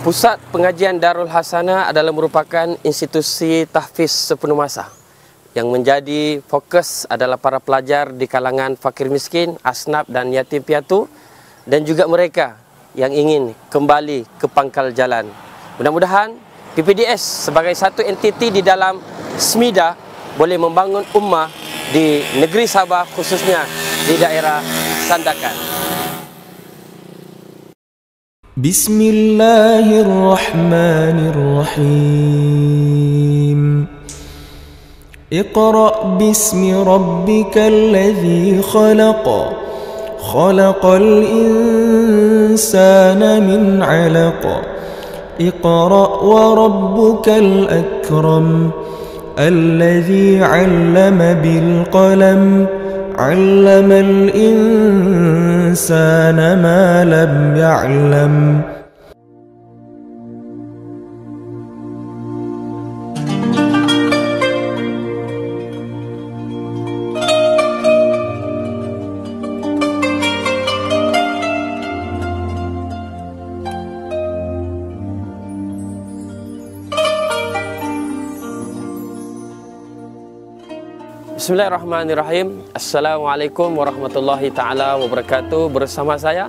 Pusat Pengajian Darul Hasanah adalah merupakan institusi tahfiz sepenuh masa yang menjadi fokus adalah para pelajar di kalangan fakir miskin, asnaf dan yatim piatu, dan juga mereka yang ingin kembali ke pangkal jalan. Mudah-mudahan PPDS sebagai satu entiti di dalam SMIDA boleh membangun ummah di negeri Sabah, khususnya di daerah Sandakan. Bismillahirrahmanirrahim. Iqra' bismi rabbikal ladzi khalaq. Khalaqal insana min 'alaq. Iqra' wa rabbukal akram. Alladzi 'allama bil qalam. علم الإنسان ما لم يعلم. Bismillahirrahmanirrahim. Assalamualaikum warahmatullahi ta'ala wabarakatuh. Bersama saya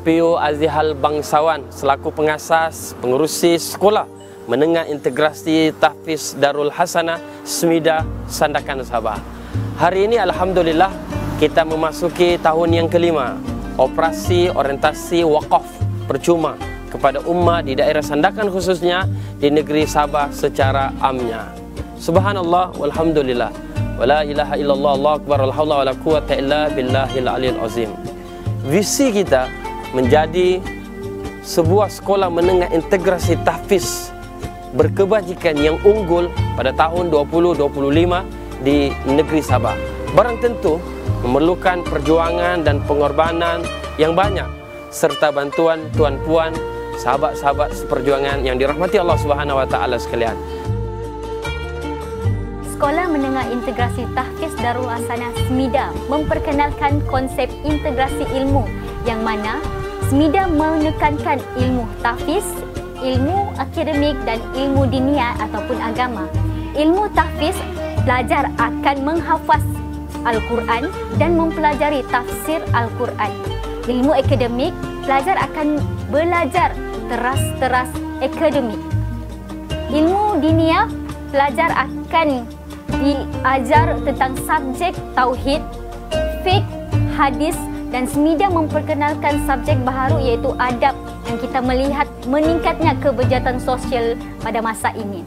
P.O. Azihal Bangsawan selaku pengasas pengurusi sekolah menengah integrasi tahfiz Darul Hasanah SMIDA Sandakan Sabah. Hari ini alhamdulillah kita memasuki tahun yang kelima operasi orientasi wakaf percuma kepada ummah di daerah Sandakan, khususnya di negeri Sabah secara amnya. Subhanallah walhamdulillah. Wala ilaha illallah, Allahu akbar, la haula wala quwwata illa billahil aliyil azim. Visi kita menjadi sebuah sekolah menengah integrasi tahfiz berkebajikan yang unggul pada tahun 2025 di negeri Sabah. Barang tentu memerlukan perjuangan dan pengorbanan yang banyak serta bantuan tuan-puan, sahabat-sahabat seperjuangan yang dirahmati Allah Subhanahu wa taala sekalian. Sekolah Menengah Integrasi Tahfiz Darul Hasanah SMIDA memperkenalkan konsep integrasi ilmu yang mana SMIDA menekankan ilmu tahfiz, ilmu akademik dan ilmu diniyah ataupun agama. Ilmu tahfiz, pelajar akan menghafaz Al-Quran dan mempelajari tafsir Al-Quran. Ilmu akademik, pelajar akan belajar teras-teras akademik. Ilmu diniyah, pelajar akan diajar tentang subjek tauhid, fiqh, hadis, dan SMIDA memperkenalkan subjek baharu iaitu adab yang kita melihat meningkatnya kebejatan sosial pada masa ini.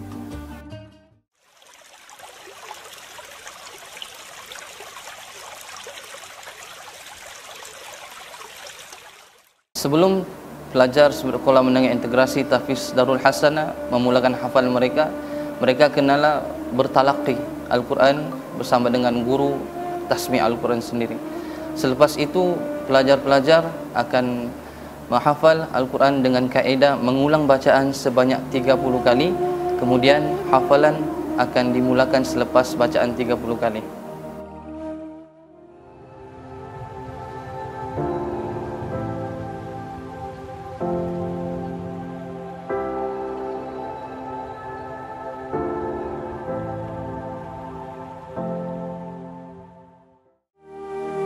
Sebelum pelajar sekolah menengah integrasi tahfiz Darul Hasanah memulakan hafalan mereka kenalah bertalaqi Al-Quran bersama dengan guru tasmi' Al-Quran sendiri. Selepas itu pelajar-pelajar akan menghafal Al-Quran dengan kaedah mengulang bacaan sebanyak 30 kali. Kemudian hafalan akan dimulakan selepas bacaan 30 kali.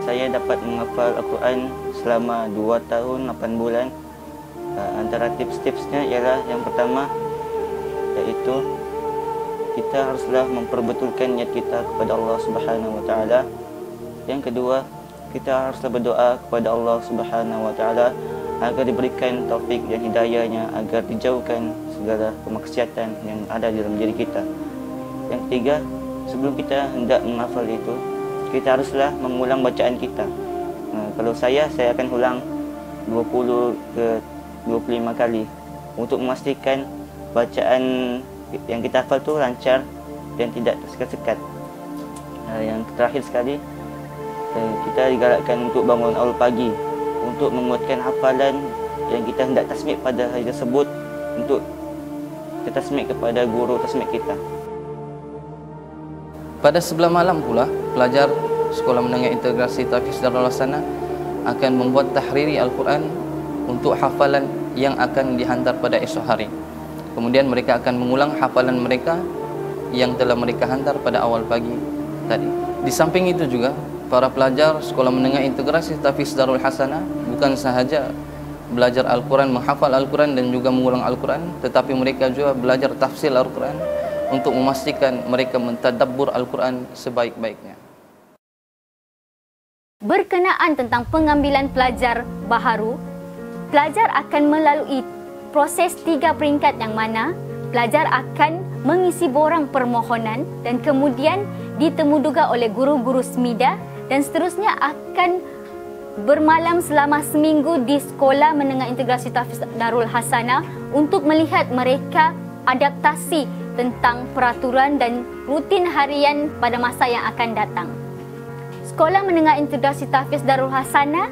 Saya dapat menghafal Al-Quran selama 2 tahun 8 bulan. Antara tips-tipsnya ialah yang pertama iaitu kita haruslah memperbetulkan niat kita kepada Allah Subhanahu wa taala. Yang kedua, kita haruslah berdoa kepada Allah Subhanahu wa taala agar diberikan taufik dan hidayahnya agar dijauhkan segala kemaksiatan yang ada di dalam diri kita. Yang ketiga, sebelum kita hendak menghafal itu, kita haruslah mengulang bacaan kita. Kalau saya akan ulang 20 ke 25 kali untuk memastikan bacaan yang kita hafal tu lancar dan tidak tersekat-sekat. Yang terakhir sekali, kita digalakkan untuk bangun awal pagi untuk menguatkan hafalan yang kita hendak tasmik pada hari tersebut untuk kita tasmik kepada guru tasmik kita. Pada sebelah malam pula, pelajar Sekolah Menengah Integrasi Tahfiz Darul Hasanah akan membuat tahriri Al-Quran untuk hafalan yang akan dihantar pada esok hari. Kemudian mereka akan mengulang hafalan mereka yang telah mereka hantar pada awal pagi tadi. Di samping itu juga, para pelajar Sekolah Menengah Integrasi Tahfiz Darul Hasanah bukan sahaja belajar Al-Quran, menghafal Al-Quran dan juga mengulang Al-Quran, tetapi mereka juga belajar tafsir Al-Quran untuk memastikan mereka mentadabbur Al-Quran sebaik-baiknya. Berkenaan tentang pengambilan pelajar baharu, pelajar akan melalui proses 3 peringkat yang mana pelajar akan mengisi borang permohonan dan kemudian ditemuduga oleh guru-guru SMIDA dan seterusnya akan bermalam selama seminggu di Sekolah Menengah Integrasi Tahfiz Darul Hasanah untuk melihat mereka adaptasi tentang peraturan dan rutin harian pada masa yang akan datang. Sekolah Menengah Integrasi Tahfiz Darul Hasanah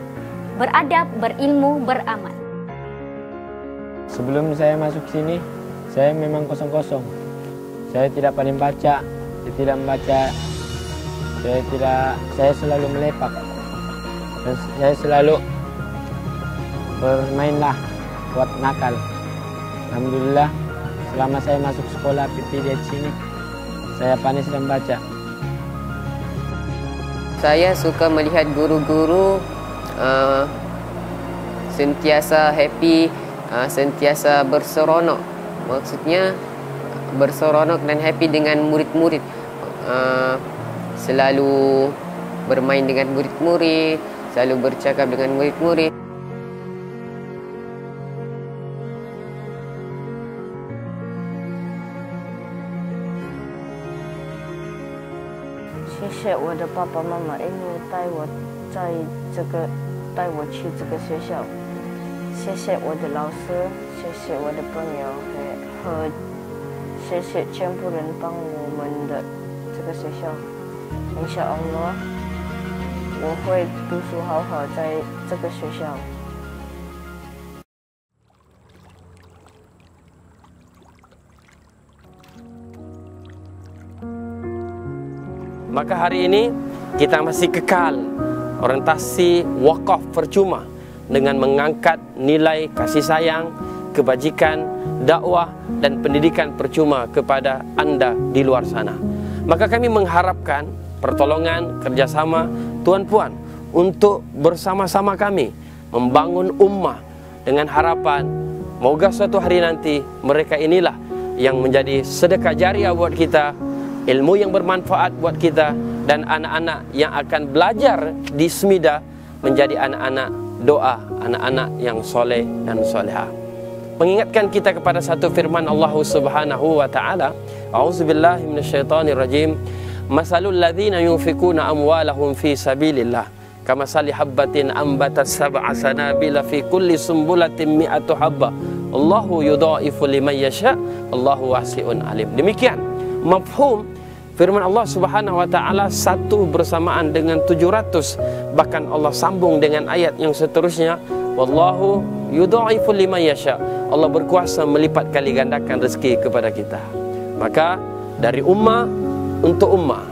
beradab, berilmu, beramal. Sebelum saya masuk sini, saya memang kosong-kosong. Saya tidak pandai baca, saya tidak membaca, saya selalu melepak. Dan saya selalu bermainlah buat nakal. Alhamdulillah, selama saya masuk sekolah PPD di sini, saya pandai sedang baca. Saya suka melihat guru-guru sentiasa happy, sentiasa berseronok. Maksudnya berseronok dan happy dengan murid-murid. Selalu bermain dengan murid-murid, selalu bercakap dengan murid-murid. 谢谢我的爸爸妈妈，因为带我去这个学校。谢谢我的老师，谢谢我的朋友和谢谢全部人帮我们的这个学校。Insyaallah，我会读书好好在这个学校。 Maka hari ini kita masih kekal orientasi wakaf percuma dengan mengangkat nilai kasih sayang, kebajikan, dakwah dan pendidikan percuma kepada anda di luar sana. Maka kami mengharapkan pertolongan, kerjasama tuan puan untuk bersama-sama kami membangun ummah dengan harapan moga suatu hari nanti mereka inilah yang menjadi sedekah jariah buat kita, ilmu yang bermanfaat buat kita, dan anak-anak yang akan belajar di SMIDA menjadi anak-anak doa, anak-anak yang soleh dan solehah. Mengingatkan kita kepada satu firman Allah Subhanahu wa taala, A'udzubillahi minasyaitonirrajim, masalul ladzina yunfikuna amwalahum fi sabilillah kamasali habbatin ambatat sab'a sanabila fi kulli sumbulatin mi'atu habba Allahu yudha'ifu liman yasha Allahu wasi'un alim. Demikian mafhum firman Allah Subhanahu wa taala satu bersamaan dengan 700. Bahkan Allah sambung dengan ayat yang seterusnya, wallahu yudha'ifu liman yasha. Allah berkuasa melipat kali gandakan rezeki kepada kita. Maka dari ummah untuk ummah.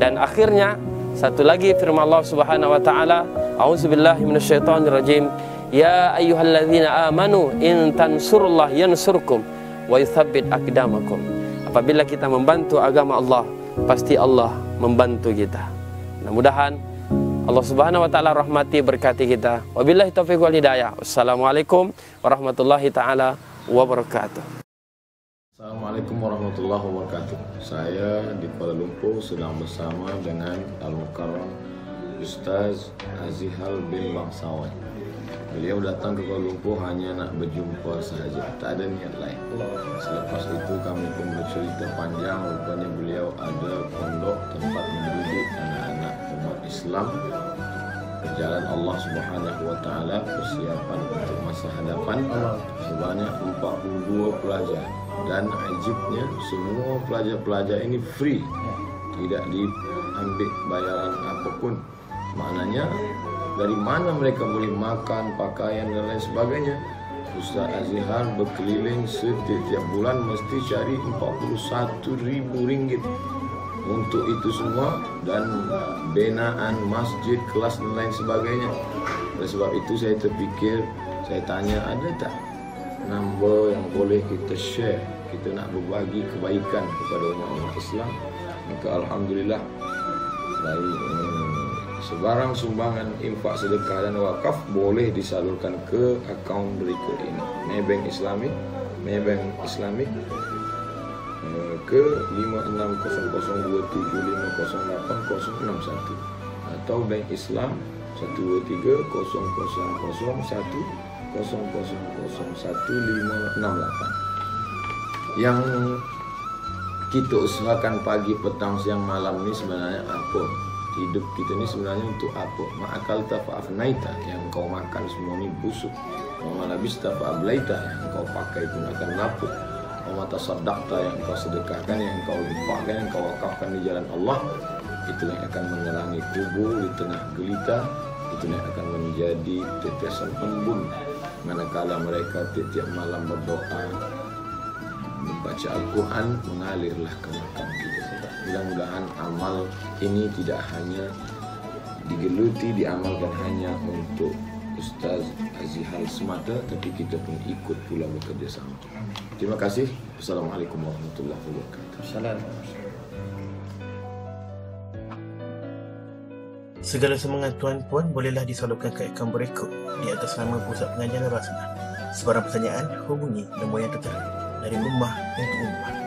Dan akhirnya satu lagi firman Allah Subhanahu wa taala, a'udzubillahi minasyaitonirrajim, ya ayyuhalladzina amanu in tansurullah yansurkum wa yuthabbit aqdamakum. Apabila kita membantu agama Allah, pasti Allah membantu kita. Mudah-mudahan Allah Subhanahu wa taala rahmati berkati kita. Wabillahi taufiq wal hidayah. Wassalamualaikum warahmatullahi taala wabarakatuh. Assalamualaikum warahmatullahi wabarakatuh. Saya di Kuala Lumpur sedang bersama dengan Al-Mukarram Ustaz Azihal bin Bangsawan. Beliau datang ke Kuala Lumpur hanya nak berjumpa sahaja, tak ada niat lain. Selepas itu kami pun bercerita panjang, rupanya beliau ada pondok tempat mendidik anak-anak umat Islam ke jalan Allah Subhanahu wa taala, persiapan untuk masa hadapan, sebanyak 42 pelajar. Dan ajibnya semua pelajar-pelajar ini free, tidak diambil bayaran apapun. Maknanya dari mana mereka boleh makan, pakaian dan lain sebagainya. Ustaz Azihal berkeliling setiap bulan mesti cari 41.000 ringgit untuk itu semua, dan binaan masjid, kelas dan lain sebagainya. Oleh sebab itu saya terfikir Saya tanya, ada tak number yang boleh kita share, kita nak berbagi kebaikan kepada umat Islam? Maka alhamdulillah, dari sebarang sumbangan infak, sedekah dan wakaf boleh disalurkan ke akaun berikut ini: Maybank Islamic ke 560027508061 atau Bank Islam 1230001001568. Yang kita usahakan pagi, petang, siang, malam ini sebenarnya apa? Hidup kita ini sebenarnya untuk apa? Ma'akal tafa'afnaita, yang kau makan semua ini busuk. Wa malabis tafa'ablaita, yang kau pakai pun akan lapuk. Wa matasaddaqta, yang kau sedekahkan, yang kau infakkan, yang kau wakafkan di jalan Allah, itulah yang akan menerangi kubur di tengah gelita. Itulah yang akan menjadi tetesan embun manakala mereka tiap malam berdoa, membaca Al-Quran, mengalirlah ke makam kita. Mudah-mudahan amal ini tidak hanya digeluti, diamalkan hanya untuk Ustaz Azihal semata, tapi kita pun ikut pula bekerja sama. Terima kasih. Assalamualaikum warahmatullahi wabarakatuh. Assalamualaikum. Segala semangat tuan-puan bolehlah disalurkan ke akaun berikut di atas nama Pusat Pengajian Al-Rasnah. Sebarang pertanyaan, hubungi nombor yang tertera. Dari Ummah untuk Ummah.